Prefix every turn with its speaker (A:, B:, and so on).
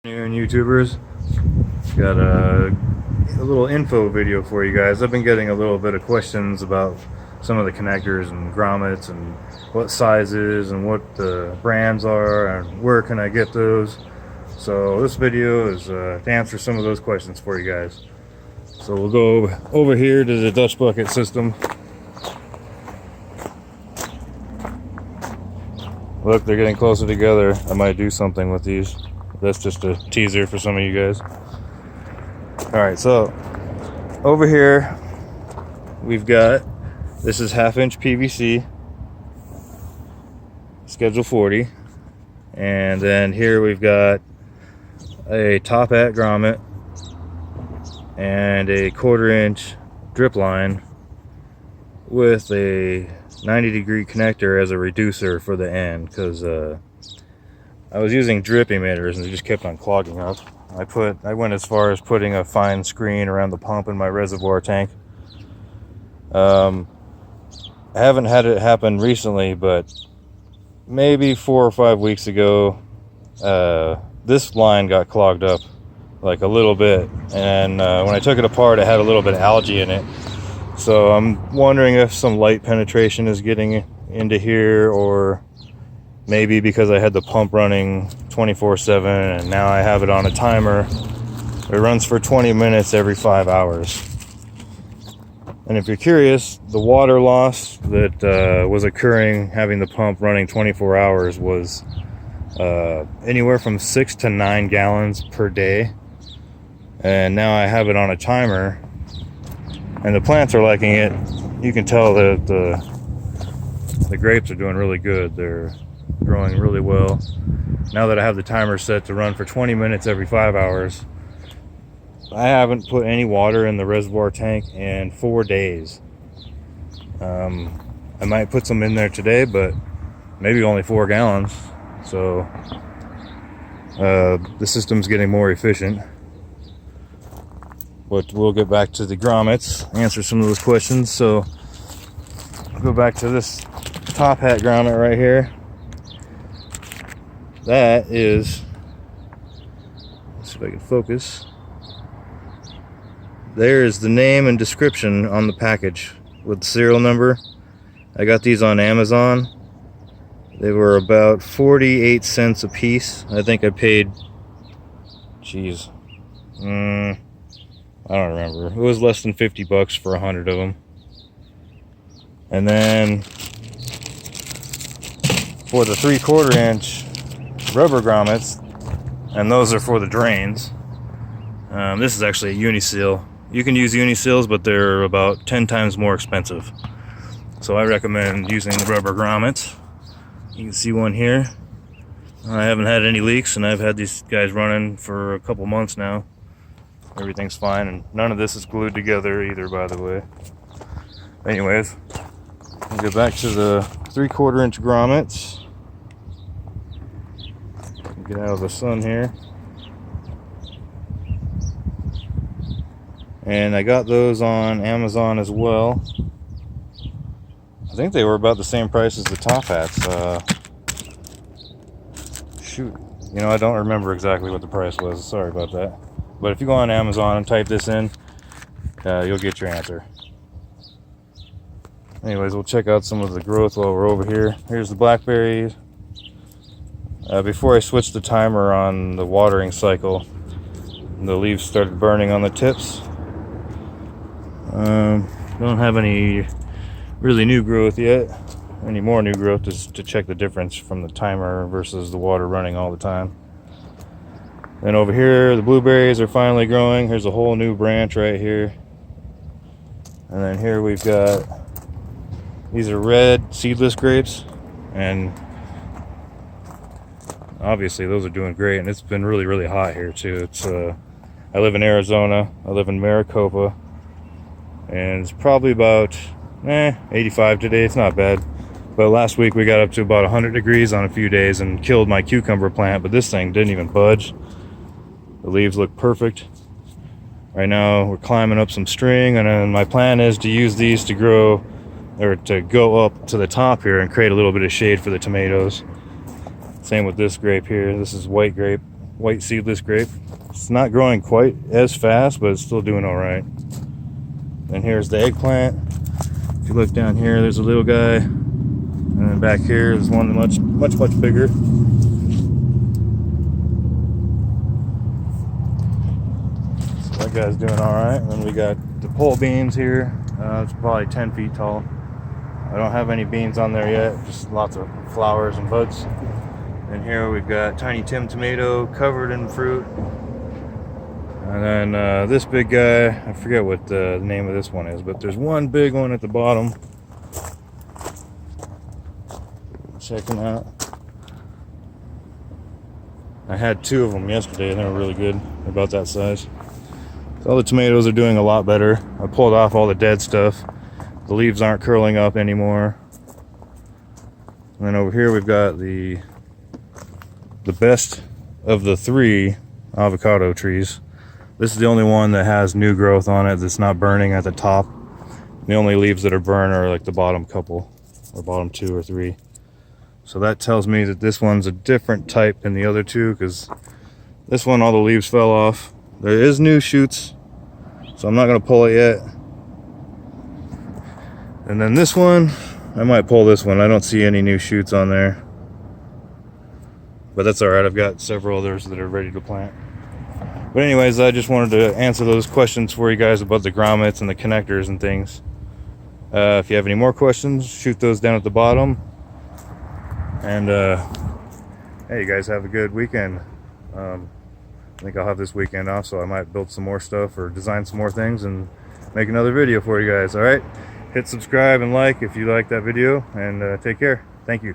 A: Here, YouTubers, got a little info video for you guys. I've been getting a little bit of questions about some of the connectors and grommets and what sizes and what the brands are and where can I get those. So this video is to answer some of those questions for you guys. So we'll go over here to the Dutch bucket system. Look, they're getting closer together. I might do something with these. That's just a teaser for some of you guys. Alright, so over here we've got, this is 1/2 inch PVC, schedule 40, and then here we've got a top hat grommet and a 1/4 inch drip line with a 90-degree connector as a reducer for the end, because I was using drip emitters and they just kept on clogging up. I went as far as putting a fine screen around the pump in my reservoir tank. I haven't had it happen recently, but maybe 4 or 5 weeks ago, this line got clogged up like a little bit, and when I took it apart, it had a little bit of algae in it. So I'm wondering if some light penetration is getting into here, or maybe because I had the pump running 24/7 and now I have it on a timer. It runs for 20 minutes every 5 hours. And if you're curious, the water loss that was occurring having the pump running 24 hours was anywhere from 6 to 9 gallons per day. And now I have it on a timer and the plants are liking it. You can tell that the grapes are doing really good. They're growing really well. Now that I have the timer set to run for 20 minutes every 5 hours, I haven't put any water in the reservoir tank in 4 days. I might put some in there today, but maybe only 4 gallons. So the system's getting more efficient. But we'll get back to the grommets, answer some of those questions. So I'll go back to this top hat grommet right here. That is, let's see if I can focus. There is the name and description on the package with the serial number. I got these on Amazon. They were about 48 cents a piece. I think I paid, geez, I don't remember. It was less than 50 bucks for 100 of them. And then for the 3/4 inch rubber grommets, and those are for the drains. This is actually a uniseal. You can use uniseals, but they're about 10 times more expensive. So I recommend using the rubber grommets. You can see one here. I haven't had any leaks, and I've had these guys running for a couple months now. Everything's fine, and none of this is glued together either, by the way. Anyways, we'll get back to the 3/4 inch grommets. Get out of the sun here. And I got those on Amazon as well. I think they were about the same price as the top hats. Shoot, you know, I don't remember exactly what the price was. Sorry about that. But if you go on Amazon and type this in, you'll get your answer. Anyways, we'll check out some of the growth while we're over here. Here's the blackberries. Before I switched the timer on the watering cycle, the leaves started burning on the tips. Don't have any really new growth yet. Any more new growth to check the difference from the timer versus the water running all the time. Then over here, the blueberries are finally growing. Here's a whole new branch right here. And then here we've got, these are red seedless grapes, and obviously those are doing great. And it's been really, really hot here too. It's I live in Arizona. I live in Maricopa, and it's probably about 85 today. It's not bad. But last week we got up to about 100 degrees on a few days and killed my cucumber plant, but this thing didn't even budge. The leaves look perfect. Right now we're climbing up some string, and then my plan is to use these to grow, or to go up to the top here and create a little bit of shade for the tomatoes. Same with this grape here. This is white grape. white seedless grape. It's not growing quite as fast, but it's still doing all right. And here's the eggplant. If you look down here, there's a little guy, and then back here there's one much bigger. So that guy's doing all right. And then we got the pole beans here. It's probably 10 feet tall. I don't have any beans on there yet, just lots of flowers and buds. And here we've got Tiny Tim tomato covered in fruit. And then this big guy, I forget what the name of this one is, but there's one big one at the bottom. Check them out. I had 2 of them yesterday and they were really good. They're about that size. So all the tomatoes are doing a lot better. I pulled off all the dead stuff. The leaves aren't curling up anymore. And then over here we've got the best of the 3 avocado trees. This is the only one that has new growth on it that's not burning at the top. The only leaves that are burned are like the bottom couple, or bottom 2 or 3. So that tells me that this one's a different type than the other 2, because this one all the leaves fell off. There is new shoots, so I'm not going to pull it yet. And then this one, I might pull this one. I don't see any new shoots on there, but that's all right. I've got several others that are ready to plant. But anyways, I just wanted to answer those questions for you guys about the grommets and the connectors and things. If you have any more questions, shoot those down at the bottom. And hey, you guys have a good weekend. I think I'll have this weekend off, so I might build some more stuff or design some more things and make another video for you guys. All right, hit subscribe and like if you like that video, and take care. Thank you.